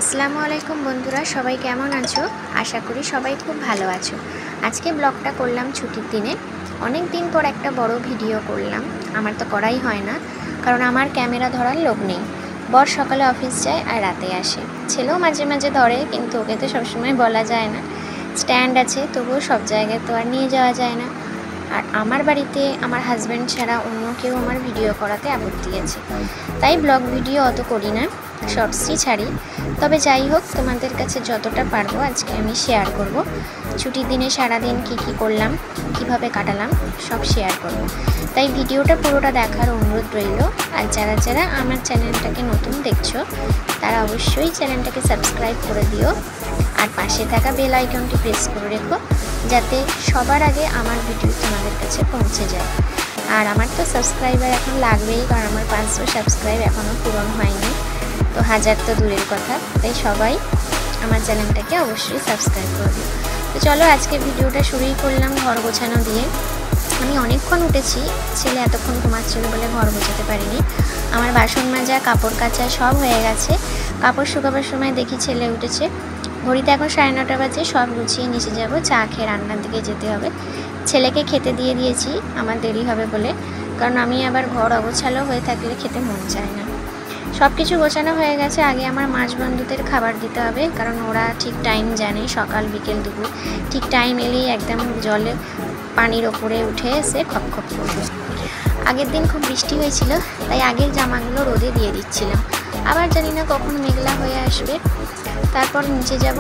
আসসালামু আলাইকুম বন্ধুরা, সবাই কেমন আছো? আশা করি সবাই খুব ভালো আছো। আজকে ব্লগটা করলাম ছুটির দিনে। অনেক দিন পর একটা বড় ভিডিও করলাম। আমার তো করাই হয় না, কারণ আমার ক্যামেরা ধরার লোক নেই। বর সকালে অফিস যায় আর রাতে আসে। ছেলেও মাঝে মাঝে ধরে, কিন্তু ওকে তো সবসময় বলা যায় না। স্ট্যান্ড আছে, তবুও সব জায়গায় তো আর নিয়ে যাওয়া যায় না। আর আমার বাড়িতে আমার হাজব্যান্ড ছাড়া অন্য কেউ আমার ভিডিও করাতে আপত্তি আছে, তাই ব্লগ ভিডিও অত করি না, শর্টসই ছাড়ি। তবে যাই হোক, তোমাদের কাছে যতটা পারবো আজকে আমি শেয়ার করব। ছুটির দিনে সারাদিন কী করলাম, কিভাবে কাটালাম, সব শেয়ার করব। তাই ভিডিওটা পুরোটা দেখার অনুরোধ রইল। আর যারা যারা আমার চ্যানেলটাকে নতুন দেখছো, তারা অবশ্যই চ্যানেলটাকে সাবস্ক্রাইব করে দিও। আর পাশে থাকা বেল আইকনটি প্রেস করে রেখো, যাতে সবার আগে আমার ভিডিও তোমাদের কাছে পৌঁছে যায়। আর আমার তো সাবস্ক্রাইবার এখন লাগবেই, কারণ আমার 500 সাবস্ক্রাইব এখনও পূরণ হয়নি, তো 1000 তো দূরের কথা। তাই সবাই আমার চ্যানেলটাকে অবশ্যই সাবস্ক্রাইব করে দিও। তো চলো আজকে ভিডিওটা শুরুই করলাম ঘর গোছানো দিয়ে। আমি অনেকক্ষণ উঠেছি, ছেলে এতক্ষণ ঘুমাচ্ছিল বলে ঘর গোছাতে পারিনি। আমার বাসন মাজা, কাপড় কাচা সব হয়ে গেছে। কাপড় শুকাবার সময় দেখি ছেলে উঠেছে। ঘড়িতে এখন 9:30 বাজে। সব গুছিয়ে নিচে যাব, চা খেয়ে রান্নার দিকে যেতে হবে। ছেলেকে খেতে দিয়ে দিয়েছি, আমার দেরি হবে বলে, কারণ আমি আবার ঘর অগোছালো হয়ে থাকলে খেতে মন চায় না। সব কিছু গোছানো হয়ে গেছে। আগে আমার মাছ বন্ধুদের খাবার দিতে হবে, কারণ ওরা ঠিক টাইম জানে, সকাল বিকেল দুপুর ঠিক টাইম এলেই একদম জলে পানির ওপরে উঠে এসে খপ খপ করবে। আগের দিন খুব বৃষ্টি হয়েছিল, তাই আগের জামাগুলো রোদে দিয়ে দিচ্ছিলাম। আবার জানি না কখন মেঘলা হয়ে আসবে। তারপর নিচে যাব,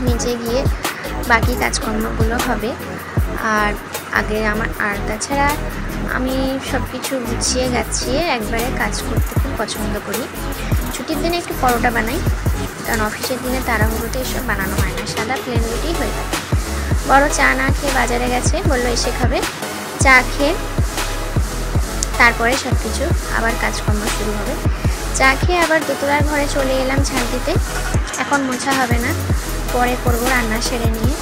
নিচে গিয়ে বাকি কাজকর্মগুলো হবে। আর আগে তাছাড়া আমি সব কিছু গুছিয়ে গাছিয়ে একবারে কাজ করতে খুব পছন্দ করি। ছুটির দিনে একটু পরোটা বানাই, কারণ অফিসের দিনে তাড়াহুড়োতে এসব বানানো হয় না, সাদা প্লেন রুটি হয়ে থাকে। বড় চা না খেয়ে বাজারে গেছে, বললো এসে খাবে। চা খেয়ে তারপরে সব কিছু আবার কাজকর্ম শুরু হবে। চা খেয়ে আবার দোতলার ঘরে চলে এলাম ঝাড় দিতে। এখন মোছা হবে না, পরে করবো রান্না সেরে নিয়ে।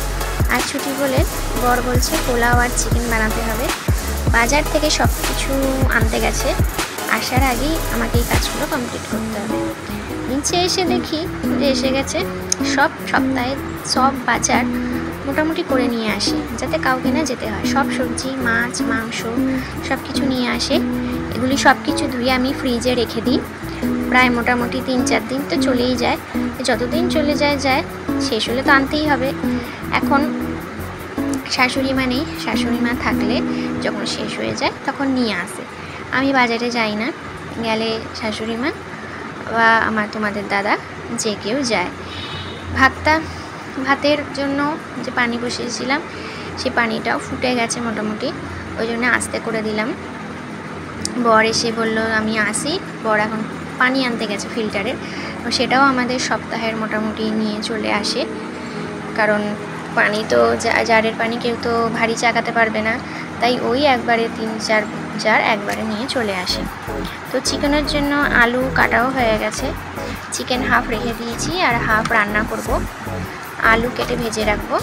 আর ছুটি বলে বর বলছে পোলাও আর চিকেন বানাতে হবে। বাজার থেকে সব কিছু আনতে গেছে, আসার আগেই আমাকে এই কাজগুলো কমপ্লিট করতে হবে। নিচে এসে দেখি যে এসে গেছে। সব সপ্তাহে সব বাজার মোটামুটি করে নিয়ে আসে, যাতে কাউকে না যেতে হয়। সব সবজি, মাছ, মাংস সব কিছু নিয়ে আসে। এগুলি সব কিছু ধুয়ে আমি ফ্রিজে রেখে দিই। প্রায় মোটামুটি 3-4 দিন তো চলেই যায়। যতদিন চলে যায় শেষ হলে তো আনতেই হবে। এখন শাশুড়ি মা নেই, শাশুড়ি মা থাকলে যখন শেষ হয়ে যায় তখন নিয়ে আসে। আমি বাজারে যাই না, গেলে শাশুড়ি মা বা তোমাদের দাদা যে কেউ যায়। ভাতের জন্য যে পানি বসিয়েছিলাম, সেই পানিটাও ফুটে গেছে মোটামুটি, ওই জন্য আস্তে করে দিলাম। বর এসে বলল আমি আসি। বর এখন পানি আনতে গেছে ফিল্টারের, সেটাও আমাদের সপ্তাহের মোটামুটি নিয়ে চলে আসে, কারণ পানি তো জারের পানি কেউ তো ভারী চাকাতে পারবে না, তাই ওই একবারে 3-4 জার একবারে নিয়ে চলে আসে। তো চিকেনের জন্য আলু কাটাও হয়ে গেছে। চিকেন হাফ রেখে দিয়েছি আর হাফ রান্না করব। আলু কেটে ভেজে রাখবো।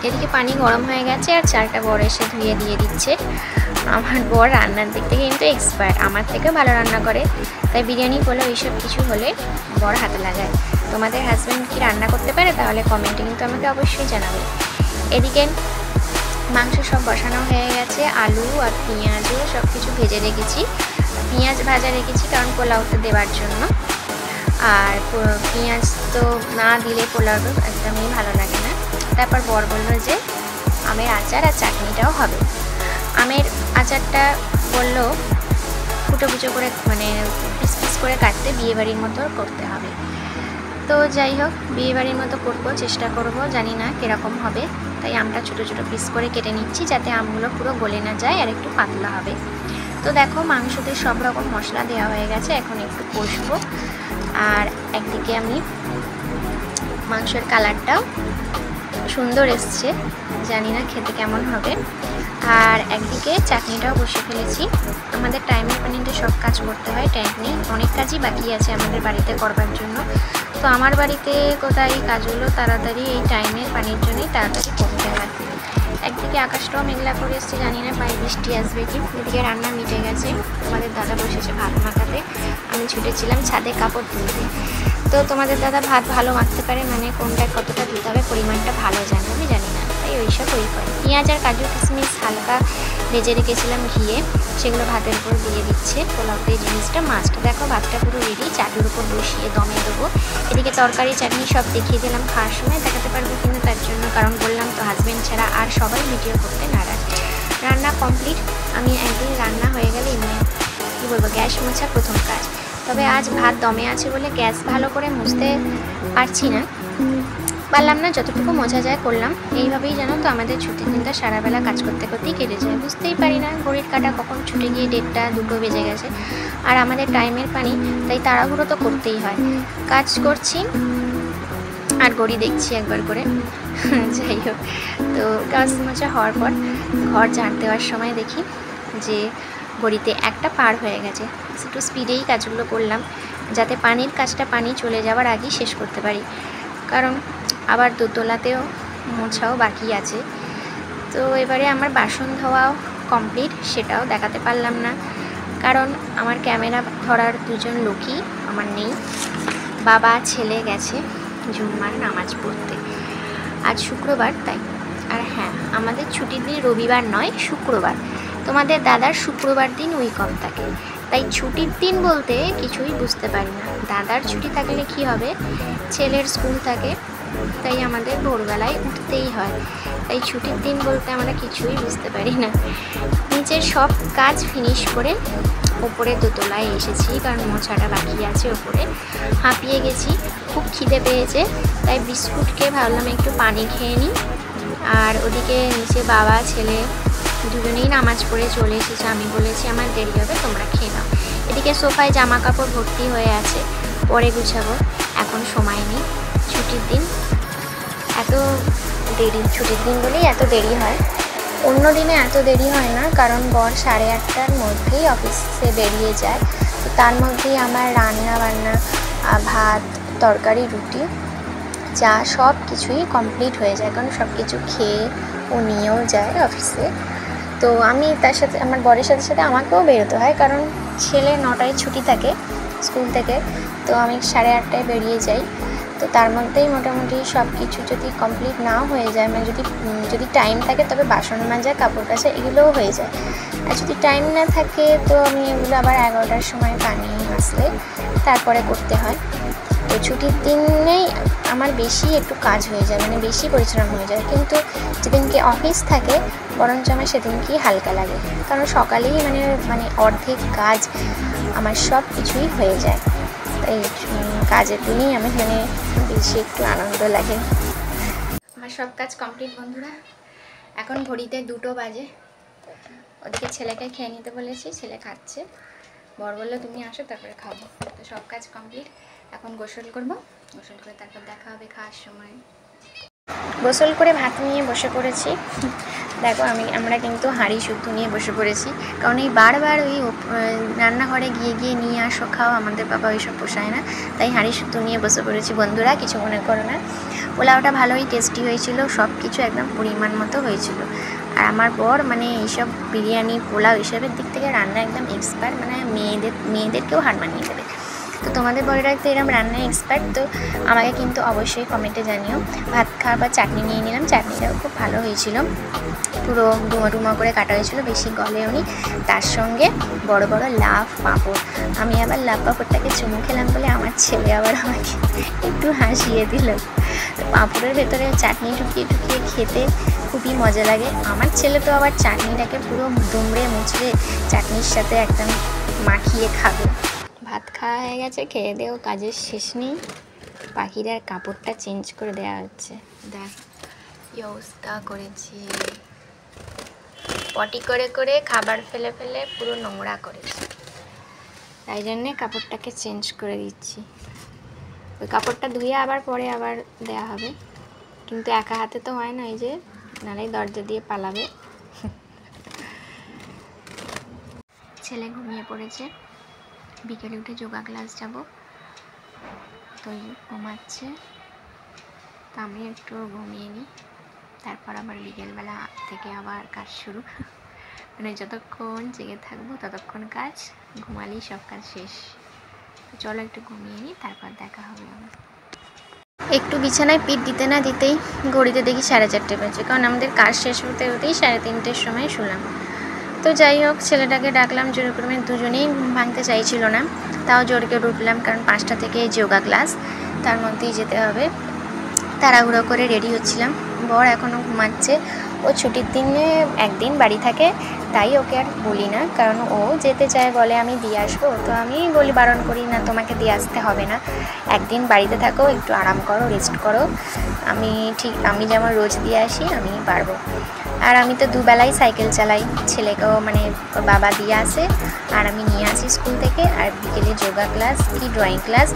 এদিকে পানি গরম হয়ে গেছে আর চালটা বর এসে ধুয়ে দিয়ে দিচ্ছে। আমার বর রান্নার দিক থেকে কিন্তু এক্সপার্ট, আমার থেকেও ভালো রান্না করে। তাই বিরিয়ানি বলে এইসব কিছু হলে বর হাতে লাগায়। তোমাদের হাজব্যান্ড কি রান্না করতে পারে? তাহলে কমেন্টে কিন্তু আমাকে অবশ্যই জানাবে। এদিকে মাংস সব বসানো হয়ে গেছে। আলু আর পেঁয়াজও সব কিছু ভেজে রেখেছি। পেঁয়াজ ভাজা রেখেছি কারণ পোলাওতে দেওয়ার জন্য। আর পেঁয়াজ তো না দিলে পোলাওটা একদমই ভালো লাগে না। তারপর বর বলল যে আমের আচার আর চাটনিটাও হবে। আমের আচারটা বললো ফুটো করে, মানে পিস পিস করে কাটতে, বিয়েবাড়ির মতো করতে হবে। তো যাই হোক, বিয়েবাড়ির মতো করবো, চেষ্টা করব, জানি না কীরকম হবে। তাই আমটা ছোটো ছোটো পিস করে কেটে নিচ্ছি, যাতে আমগুলো পুরো গলে না যায় আর একটু পাতলা হবে। তো দেখো মাংসতে সব রকম মশলা দেওয়া হয়ে গেছে, এখন একটু কষবো। আর একদিকে আমি মাংসের কালারটাও সুন্দর এসছে, জানি না খেতে কেমন হবে। আর একদিকে চাটনিটাও বসে ফেলেছি। আমাদের টাইমের পানিতে সব কাজ করতে হয়, টাইম নেই, অনেক কাজই বাকি আছে আমাদের বাড়িতে করবার জন্য। তো আমার বাড়িতে কোথায় এই কাজগুলো তাড়াতাড়ি এই টাইমের পানির জন্যই তাড়াতাড়ি করতে হয়। একদিকে আকাশটাও মেঘলা করে এসছে, জানি না পায়ে বৃষ্টি আসবে কি। এদিকে রান্না মিটে গেছে, তোমাদের দাদা বসেছে ভাত মাখাতে, আমি ছুটেছিলাম ছাদে কাপড় তুলতে। তো তোমাদের দাদা ভাত ভালো মাখতে পারে, মানে কোনটা কতটা দিতে হবে পরিমাণটা ভালো জানে, আমি জানি না, তাই ওইসব ওই করে। পেঁয়াজ আর কাজু কিশমিশ হালকা ভেজে রেখেছিলাম ঘিয়ে, সেগুলো ভাতের উপর দিয়ে দিচ্ছে পোলাওতে এই জিনিসটা। মাছটা দেখো, ভাতটা পুরো রেডি, চাটুর উপর বসিয়ে দমে দেবো। এদিকে তরকারি চাটনি সব দেখিয়ে দিলাম, খাওয়ার সময় দেখাতে পারবো কিন্তু তার জন্য, কারণ বললাম তো হাজব্যান্ড ছাড়া আর সবাই ভিডিও করতে নারাজ। রান্না কমপ্লিট, আমি একদিন রান্না হয়ে গেলে এমনি কী বলবো, গ্যাস মোছা প্রথম কাজ। তবে আজ ভাত দমে আছে বলে গ্যাস ভালো করে মুছতে পারলাম না, যতটুকু মোছা যায় করলাম। এইভাবেই জানো তো আমাদের ছুটির দিনটা সারাবেলা কাজ করতে করতেই কেটে যায়, বুঝতেই পারি না ঘড়ির কাঁটা কখন ছুটে গিয়ে 1:30 2 বেজে গেছে। আর আমাদের টাইমের পানি, তাই তাড়াহুড়ো তো করতেই হয়। কাজ করছি আর ঘড়ি দেখছি একবার করে। যাই হোক, তো কাজ মোছা হওয়ার পর ঘর ঝাড় দেওয়ার সময় দেখি যে ঘড়িতে 1টা পার হয়ে গেছে। একটু স্পিডেই কাজগুলো করলাম, যাতে পানির কাজটা পানি চলে যাওয়ার আগেই শেষ করতে পারি, কারণ আবার দোতলাতেও মোছাও বাকি আছে। তো এবারে আমার বাসন ধোয়াও কমপ্লিট, সেটাও দেখাতে পারলাম না, কারণ আমার ক্যামেরা ধরার 2জন লোকই আমার নেই। বাবা ছেলে গেছে জুম্মার নামাজ পড়তে, আজ শুক্রবার তাই। আর হ্যাঁ, আমাদের ছুটির দিন রবিবার নয় শুক্রবার, তোমাদের দাদার শুক্রবার দিন উইক অফ থাকে, তাই ছুটির দিন বলতে কিছুই বুঝতে পারি না। দাদার ছুটি থাকলে কি হবে, ছেলের স্কুল থাকে, তাই আমাদের ভোরবেলায় উঠতেই হয়, তাই ছুটির দিন বলতে আমরা কিছুই বুঝতে পারি না। নিচের সব কাজ ফিনিশ করে ওপরে দোতলায় এসেছি, কারণ মোছাটা বাকি আছে ওপরে। হাঁপিয়ে গেছি, খুব খিদে পেয়েছে, তাই বিস্কুট খেয়ে ভাবলাম একটু পানি খেয়ে নিই। আর ওদিকে নিচে বাবা ছেলে দুজনেই নামাজ পড়ে চলে এসেছে, আমি বলেছি আমার দেরি হবে তোমরা খেয়ে নাও। এদিকে সোফায় জামা কাপড় ভর্তি হয়ে আছে, পরে গুছাবো, এখন সময় নেই। ছুটির দিন এত দেরি, ছুটির দিন বলেই এত দেরি হয়, অন্য দিনে এত দেরি হয় না, কারণ বর 8:30টার মধ্যেই অফিসে বেরিয়ে যায়। তো তার মধ্যেই আমার রান্না বান্না, ভাত তরকারি রুটি চা সব কিছুই কমপ্লিট হয়ে যায়, কারণ সব কিছু খেয়ে ও নিয়েও যায় অফিসে। তো আমি তার সাথে, আমার বরের সাথে সাথে আমাকেও বেরোতে হয়, কারণ ছেলে 9টায় ছুটি থাকে স্কুল থেকে, তো আমি 8:30টায় বেরিয়ে যাই। তো তার মধ্যেই মোটামুটি সব কিছু যদি কমপ্লিট না হয়ে যায়, মানে যদি টাইম থাকে তবে বাসন মাজা কাপড় কাচা এগুলোও হয়ে যায়, আর যদি টাইম না থাকে তো আমি এগুলো আবার 11টার সময় পানি আসলে তারপরে করতে হয়। তো ছুটির দিনেই আমার বেশি একটু কাজ হয়ে যায়, মানে বেশি পরিশ্রম হয়ে যায়, কিন্তু যেদিনকে অফিস থাকে বরঞ্চ আমার সেদিনকেই হালকা লাগে, কারণ সকালেই মানে অর্ধেক কাজ আমার সব কিছুই হয়ে যায়, তাই কাজের দিনেই আমি বেশি একটু আনন্দ লাগে। আমার সব কাজ কমপ্লিট বন্ধুরা, এখন ঘড়িতে 2টো বাজে। ওদিকে ছেলেকে খেয়ে নিতে বলেছি, ছেলে খাচ্ছে, বর বললো তুমি আসো তারপরে খাবো। তো সব কাজ কমপ্লিট, এখন গোসল করবো, গোসল করে তারপর দেখা হবে খাওয়ার সময়। গোসল করে ভাত নিয়ে বসে পড়েছি, দেখো আমরা কিন্তু হাঁড়ি শুদ্ধ নিয়ে বসে পড়েছি, কারণ এই বারবার ওই রান্নাঘরে গিয়ে নিয়ে আসো খাও, আমাদের বাবা ওইসব পোষায় না, তাই হাঁড়ি শুদ্ধ নিয়ে বসে পড়েছি। বন্ধুরা কিছু মনে করো না, পোলাওটা ভালোই টেস্টি হয়েছিল, সব কিছু একদম পরিমাণ মতো হয়েছিল। আর আমার বর মানে এইসব বিরিয়ানি পোলাও এইসবের দিক থেকে রান্না একদম এক্সপার্ট, মানে মেয়েদেরকেও হার মানিয়ে দেবে। তো তোমাদের বড়রা তো এরকম রান্নায় এক্সপার্ট, তো আমাকে কিন্তু অবশ্যই কমেন্টে জানিও। ভাত খাওয়ার পর চাটনি নিয়ে নিলাম, চাটনিটাও খুব ভালো হয়েছিল, পুরো ডুমো করে কাটা হয়েছিল, বেশি গলেও নি। তার সঙ্গে বড় বড় লাভ পাঁপড়, আমি আবার লাভ পাঁপড়টাকে চুমু খেলাম বলে আমার ছেলে আবার আমাকে একটু হাসিয়ে দিল। তো পাঁপড়ের ভেতরে চাটনি ঢুকিয়ে খেতে খুবই মজা লাগে। আমার ছেলে তো আবার চাটনিটাকে পুরো দুমড়ে মুচড়ে চাটনির সাথে একদম মাখিয়ে খাবে। ভাত খাওয়া হয়ে গেছে, খেয়ে দেও কাজের শেষ নেই, পাখিরার কাপড়টা চেঞ্জ করে দেওয়া হচ্ছে। দেখ কি অবস্থা করেছি, পটি করে খাবার ফেলে পুরো নোংরা করেছি, তাই জন্যে কাপড়টাকে চেঞ্জ করে দিচ্ছি। ওই কাপড়টা ধুয়ে আবার পরে আবার দেওয়া হবে, কিন্তু একা হাতে তো হয় না, এই যে নাহলে দরজা দিয়ে পালাবে। ছেলে ঘুমিয়ে পড়েছে, বিকেলে উঠে যোগা ক্লাস যাব, তো ঘুমাচ্ছে, তো আমি একটু ঘুমিয়ে নিই, তারপর আবার বিকেলবেলা থেকে আবার কাজ শুরু। মানে যতক্ষণ জেগে থাকবো ততক্ষণ কাজ, ঘুমালেই সব কাজ শেষ। তো চলো একটু ঘুমিয়ে নিই, তারপর দেখা হবে আবার। একটু বিছানায় পিঠ দিতে না দিতেই ঘড়িতে দেখি 4:30 বাজে, কারণ আমাদের কাজ শেষ হতে হতেই 3:30-র সময় শুলাম। তো যাই হোক, ছেলেটাকে ডাকলাম জোর করে, দুজনেই ঘুম ভাঙতে চাইছিল না, তাও জোর করে উঠলাম, কারণ 5টা থেকে যোগা ক্লাস, তার মধ্যেই যেতে হবে। তাড়াহুড়ো করে রেডি হচ্ছিলাম। বর এখনও ঘুমাচ্ছে। ও ছুটির দিনে একদিন বাড়ি থাকে, তাই ওকে আর বলি না, কারণ ও যেতে চায়, বলে আমি দিয়ে আসবো। তো আমি বলি, বারণ করি না, তোমাকে দিয়ে আসতে হবে না, একদিন বাড়িতে থাকো, একটু আরাম করো, রেস্ট করো, আমি যেমন রোজ দিয়ে আসি আমি পারবো। আর আমি তো দুবেলাই সাইকেল চালাই, ছেলেকেও মানে ওর বাবা দিয়ে আসে আর আমি নিয়ে আসি স্কুল থেকে। আর বিকেলে যোগা ক্লাস কি ড্রয়িং ক্লাস,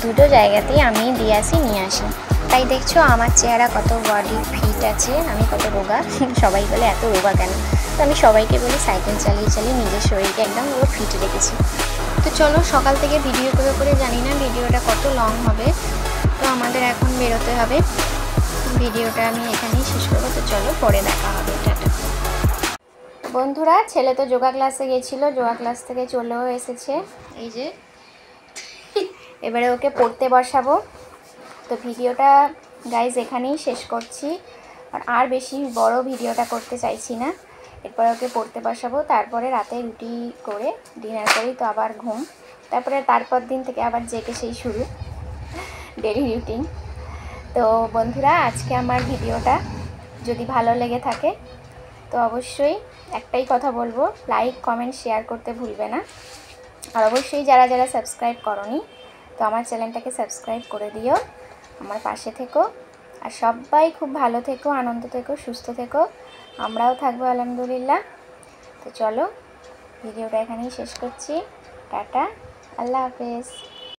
দুটো জায়গাতেই আমি দিয়ে আসি নিয়ে আসি। তাই দেখছো আমার চেহারা কত বডি ফিট আছে, আমি কত রোগা। সবাই বলে এত রোগা কেন? তো আমি সবাইকে বলি সাইকেল চালিয়ে চালিয়ে নিজের শরীরকে একদম পুরো ফিট রেখেছি। তো চলো, সকাল থেকে ভিডিও করে করে জানি না ভিডিওটা কত লং হবে। তো আমাদের এখন বেরোতে হবে, ভিডিওটা আমি এখানেই শেষ করবো। তো চলো, পরে দেখা হবে, টাটা। বন্ধুরা, ছেলে তো যোগা ক্লাসে গেছিলো, যোগা ক্লাস থেকে চলেও এসেছে, এই যে। এবারে ওকে পড়তে বসাবো। তো ভিডিওটা গাইজ এখানেই শেষ করছি, আর বেশি বড় ভিডিওটা করতে চাইছি না। এরপর ওকে পড়তে বসাবো, তারপরে রাতে রুটি করে ডিনার করেই তো আবার ঘুম, তারপর দিন থেকে আবার জেগে সেই শুরু ডেলি রুটিন। তো বন্ধুরা, আজকে আমার ভিডিওটা যদি ভালো লেগে থাকে তো অবশ্যই একটাই কথা বলবো, লাইক কমেন্ট শেয়ার করতে ভুলবে না। আর অবশ্যই যারা যারা সাবস্ক্রাইব করোনি, তো আমার চ্যানেলটাকে সাবস্ক্রাইব করে দিও, আমার পাশে থেকো। আর সবাই খুব ভালো থেকো, আনন্দ থেকো, সুস্থ থেকো, আমরাও থাকবো আলহামদুলিল্লাহ। তো চলো, ভিডিওটা এখানেই শেষ করছি, টাটা, আল্লাহ হাফেজ।